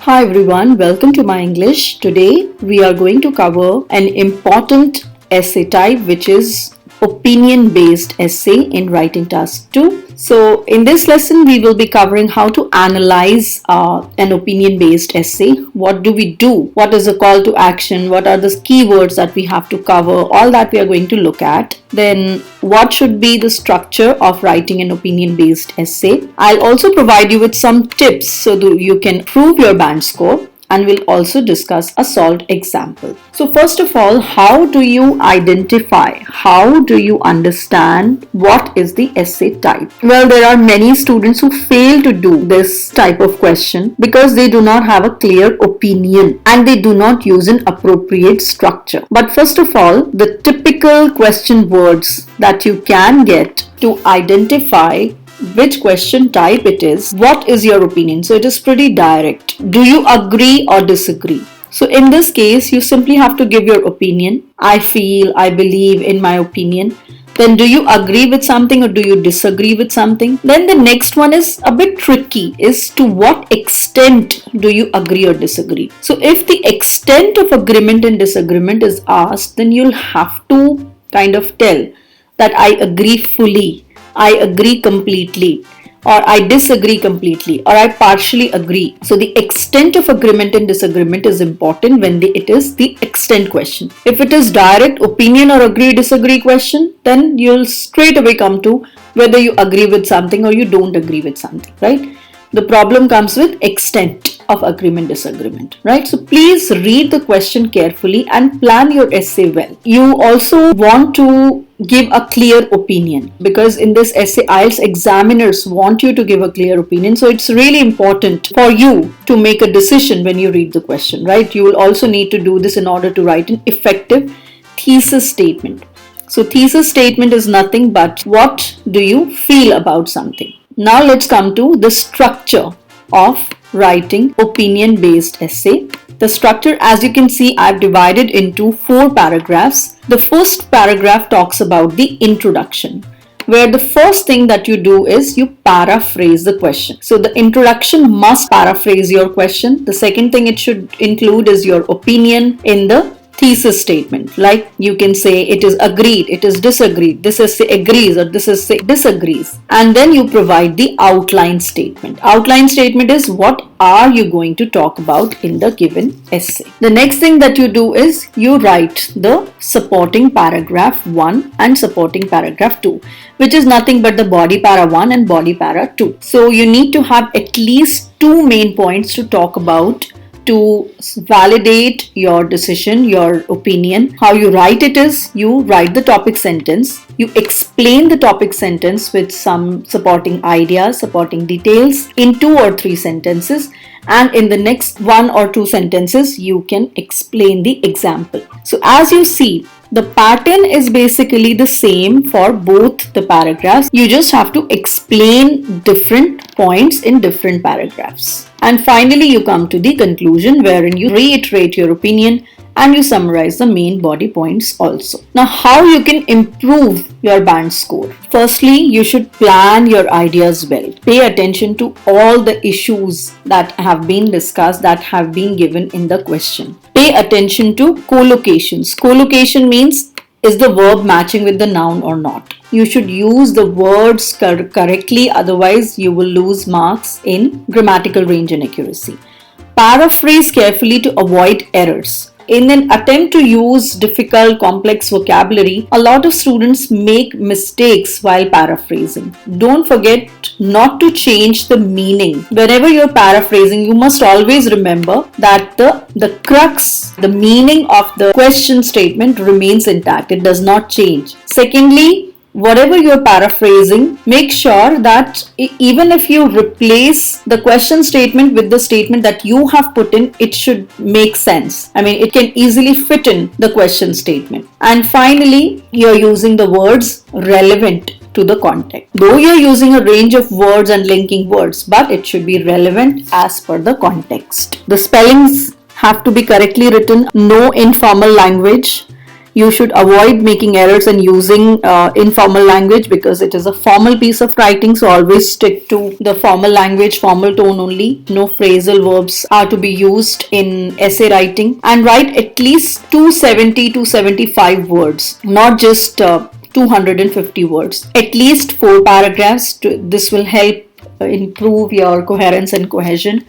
Hi everyone, welcome to My English. Today we are going to cover an important essay type which is opinion based essay in writing task 2. So in this lesson we will be covering how to analyze an opinion based essay. What do we do? What is a call to action? What are the keywords that we have to cover? All that we are going to look at. Then what should be the structure of writing an opinion based essay? I'll also provide you with some tips so that you can improve your band score, and we'll also discuss a solved example. So first of all, how do you identify, how do you understand what is the essay type? Well, there are many students who fail to do this type of question because they do not have a clear opinion and they do not use an appropriate structure. But first of all, the typical question words that you can get to identify which question type it is, what is your opinion? So it is pretty direct. Do you agree or disagree? So in this case, you simply have to give your opinion. I feel, I believe, in my opinion. Then do you agree with something or do you disagree with something? Then the next one is a bit tricky, is to what extent do you agree or disagree? So if the extent of agreement and disagreement is asked, then you'll have to kind of tell that I agree fully, I agree completely, or I disagree completely, or I partially agree. So the extent of agreement and disagreement is important when it is the extent question. If it is direct opinion or agree disagree question, then you'll straight away come to whether you agree with something or you don't agree with something, right? The problem comes with extent of agreement disagreement, right? So please read the question carefully and plan your essay well. You also want to give a clear opinion because in this essay IELTS examiners want you to give a clear opinion. So it's really important for you to make a decision when you read the question, right? You will also need to do this in order to write an effective thesis statement. So thesis statement is nothing but what do you feel about something. Now let's come to the structure of writing opinion based essay. The structure, as you can see, I've divided into 4 paragraphs. The first paragraph talks about the introduction, where the first thing that you do is you paraphrase the question. So the introduction must paraphrase your question. The second thing it should include is your opinion in the thesis statement. Like you can say it is agreed, it is disagreed, this is say agrees or this is say disagrees. And then you provide the outline statement. Outline statement is what are you going to talk about in the given essay. The next thing that you do is you write the supporting paragraph 1 and supporting paragraph 2, which is nothing but the body para 1 and body para 2. So you need to have at least 2 main points to talk about to validate your decision, your opinion. How you write it is, you write the topic sentence, you explain the topic sentence with some supporting ideas, supporting details in 2 or 3 sentences, and in the next 1 or 2 sentences, you can explain the example. So as you see, the pattern is basically the same for both the paragraphs. You just have to explain different points in different paragraphs. And finally, you come to the conclusion wherein you reiterate your opinion and you summarize the main body points also. Now, how you can improve your band score? Firstly, you should plan your ideas well. Pay attention to all the issues that have been discussed, that have been given in the question. Pay attention to collocations. Collocation means is the verb matching with the noun or not. You should use the words correctly, otherwise you will lose marks in grammatical range and accuracy. Paraphrase carefully to avoid errors. In an attempt to use difficult, complex vocabulary, a lot of students make mistakes while paraphrasing. Don't forget not to change the meaning. Whenever you're paraphrasing, you must always remember that the crux, the meaning of the question statement remains intact. It does not change. Secondly, whatever you're paraphrasing, make sure that even if you replace the question statement with the statement that you have put in, it should make sense. I mean, it can easily fit in the question statement. And finally, you're using the words relevant to the context. Though you're using a range of words and linking words, but it should be relevant as per the context. The spellings have to be correctly written, no informal language. You should avoid making errors and using informal language, because it is a formal piece of writing. So always stick to the formal language, formal tone only. No phrasal verbs are to be used in essay writing. And write at least 270 to 75 words, not just 250 words. At least 4 paragraphs. This will help improve your coherence and cohesion.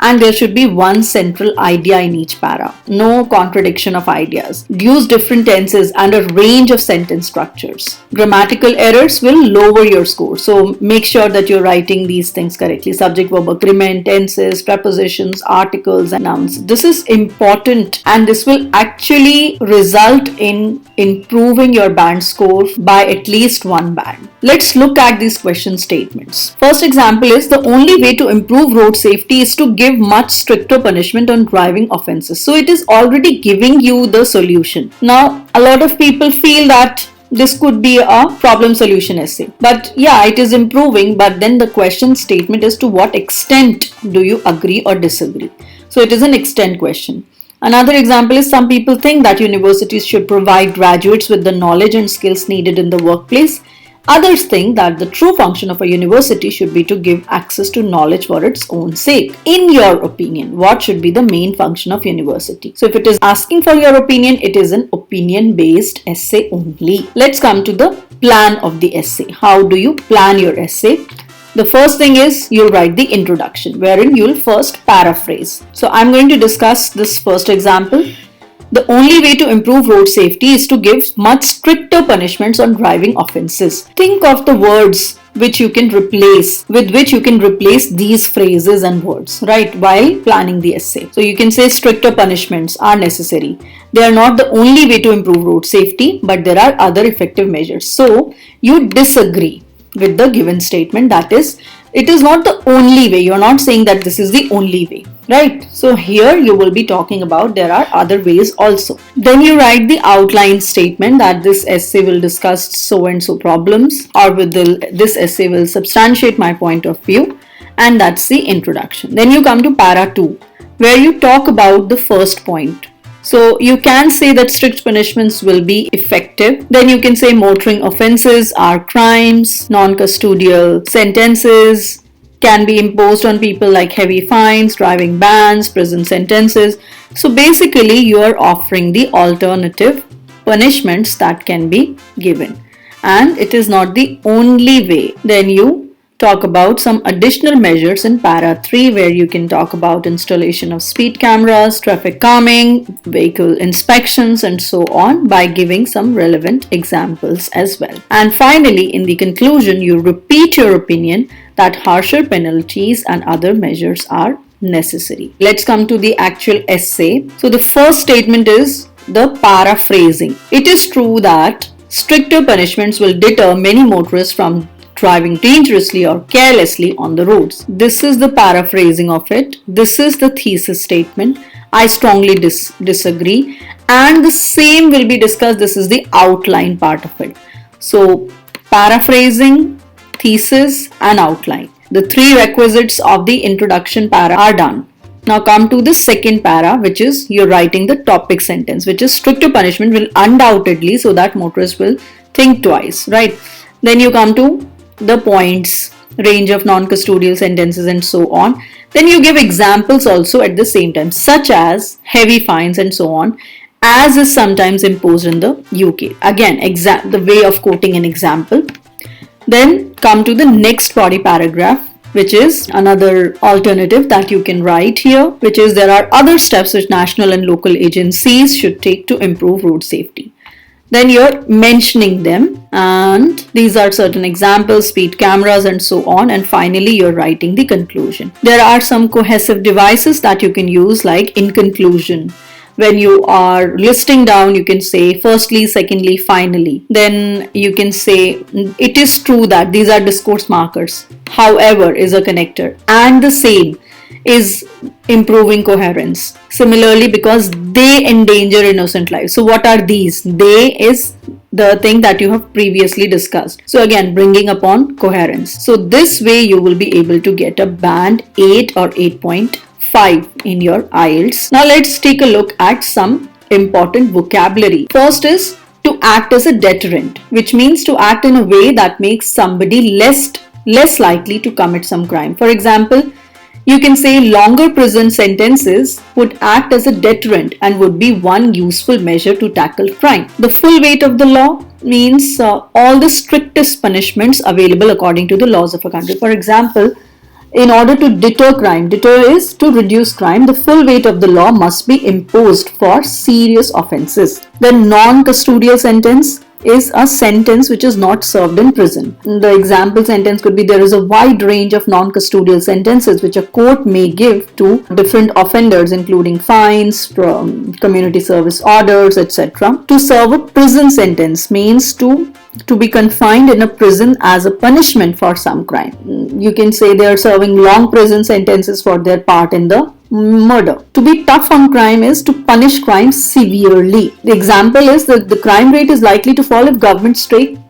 And there should be one central idea in each para. No contradiction of ideas. Use different tenses and a range of sentence structures. Grammatical errors will lower your score. So make sure that you're writing these things correctly. Subject, verb, agreement, tenses, prepositions, articles, and nouns. This is important, and this will actually result in improving your band score by at least 1 band. Let's look at these question statements. First example is, the only way to improve road safety is to give much stricter punishment on driving offences. So it is already giving you the solution. Now, a lot of people feel that this could be a problem solution essay. But yeah, it is improving, but then the question statement is, to what extent do you agree or disagree? So it is an extent question. Another example is, some people think that universities should provide graduates with the knowledge and skills needed in the workplace. Others think that the true function of a university should be to give access to knowledge for its own sake. In your opinion, what should be the main function of university? So if it is asking for your opinion, it is an opinion-based essay only. Let's come to the plan of the essay. How do you plan your essay? The first thing is, you'll write the introduction, wherein you'll first paraphrase. So I'm going to discuss this first example. The only way to improve road safety is to give much stricter punishments on driving offences. Think of the words with which you can replace these phrases and words, right, while planning the essay. So you can say stricter punishments are necessary. They are not the only way to improve road safety, but there are other effective measures. So you disagree with the given statement, that is, it is not the only way. You're not saying that this is the only way, right? So here you will be talking about there are other ways also. Then you write the outline statement that this essay will discuss so and so problems, or this essay will substantiate my point of view, and that's the introduction. Then you come to para 2, where you talk about the first point. So you can say that strict punishments will be effective. Then you can say motoring offences are crimes, non-custodial sentences can be imposed on people like heavy fines, driving bans, prison sentences. So basically you are offering the alternative punishments that can be given. And it is not the only way. Then you talk about some additional measures in para 3, where you can talk about installation of speed cameras, traffic calming, vehicle inspections, and so on, by giving some relevant examples as well. And finally, in the conclusion, you repeat your opinion that harsher penalties and other measures are necessary. Let's come to the actual essay. So the first statement is the paraphrasing. It is true that stricter punishments will deter many motorists from driving dangerously or carelessly on the roads. This is the paraphrasing of it. This is the thesis statement. I strongly disagree. And the same will be discussed. This is the outline part of it. So paraphrasing, thesis, and outline. The 3 requisites of the introduction para are done. Now come to the second para, which is you're writing the topic sentence, which is stricter punishment will undoubtedly, so that motorists will think twice, right? Then you come to the points, range of non-custodial sentences, and so on. Then you give examples also at the same time, such as heavy fines and so on, as is sometimes imposed in the UK. Again, the way of quoting an example. Then come to the next body paragraph, which is another alternative that you can write here, which is there are other steps which national and local agencies should take to improve road safety. Then you're mentioning them, and these are certain examples, speed cameras, and so on. And finally, you're writing the conclusion. There are some cohesive devices that you can use, like in conclusion. When you are listing down, you can say firstly, secondly, finally. Then you can say it is true that these are discourse markers. However is a connector, and the same is improving coherence. Similarly, because they endanger innocent lives. So what are these? They is the thing that you have previously discussed. So again, bringing upon coherence. So this way you will be able to get a band 8 or 8.5 in your IELTS. Now let's take a look at some important vocabulary. First is to act as a deterrent, which means to act in a way that makes somebody less likely to commit some crime. For example, you can say longer prison sentences would act as a deterrent and would be one useful measure to tackle crime. The full weight of the law means all the strictest punishments available according to the laws of a country. For example, in order to deter crime, deter is to reduce crime, the full weight of the law must be imposed for serious offences. The non-custodial sentence is a sentence which is not served in prison. The example sentence could be there is a wide range of non-custodial sentences which a court may give to different offenders, including fines, community service orders, etc. To serve a prison sentence means to be confined in a prison as a punishment for some crime. You can say they are serving long prison sentences for their part in the murder. To be tough on crime is to punish crime severely. The example is that the crime rate is likely to fall if government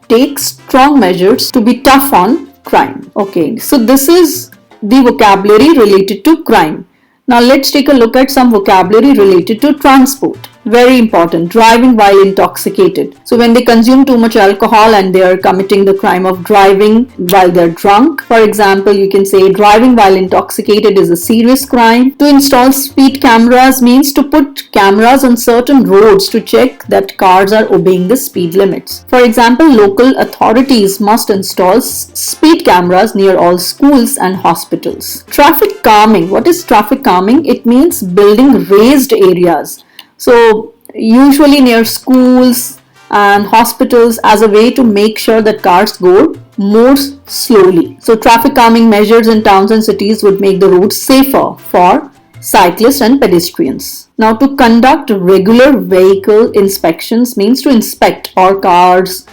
takes strong measures to be tough on crime. Okay, so this is the vocabulary related to crime. Now let's take a look at some vocabulary related to transport. Very important, driving while intoxicated. So when they consume too much alcohol and they are committing the crime of driving while they're drunk. For example, you can say driving while intoxicated is a serious crime. To install speed cameras means to put cameras on certain roads to check that cars are obeying the speed limits. For example, local authorities must install speed cameras near all schools and hospitals. Traffic calming. What is traffic calming? It means building raised areas. So usually near schools and hospitals as a way to make sure that cars go more slowly. So traffic calming measures in towns and cities would make the roads safer for cyclists and pedestrians. Now to conduct regular vehicle inspections means to inspect all cars,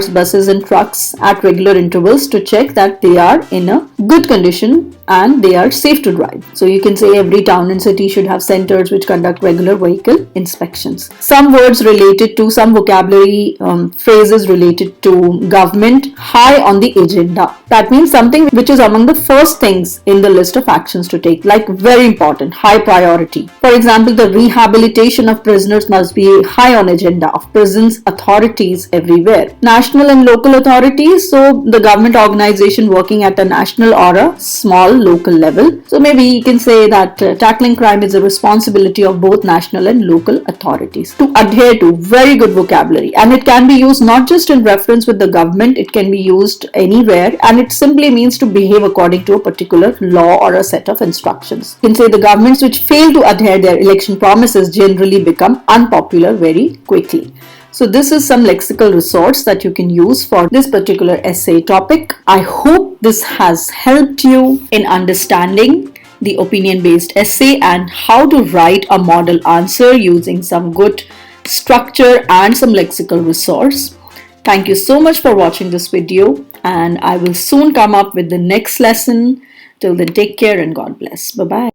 buses and trucks at regular intervals to check that they are in a good condition and they are safe to drive. So you can say every town and city should have centers which conduct regular vehicle inspections. Some words related to, some vocabulary phrases related to government, high on the agenda. That means something which is among the first things in the list of actions to take, like very important, high priority. For example, the rehabilitation of prisoners must be high on agenda of prisons authorities everywhere. National and local authorities, so the government organization working at a national or a small local level. So maybe you can say that tackling crime is a responsibility of both national and local authorities. To adhere to, very good vocabulary, and it can be used not just in reference with the government, it can be used anywhere, and it simply means to behave according to a particular law or a set of instructions. You can say the governments which fail to adhere their election promises generally become unpopular very quickly. So this is some lexical resource that you can use for this particular essay topic. I hope this has helped you in understanding the opinion-based essay and how to write a model answer using some good structure and some lexical resource. Thank you so much for watching this video, and I will soon come up with the next lesson. Till then, take care and God bless. Bye-bye.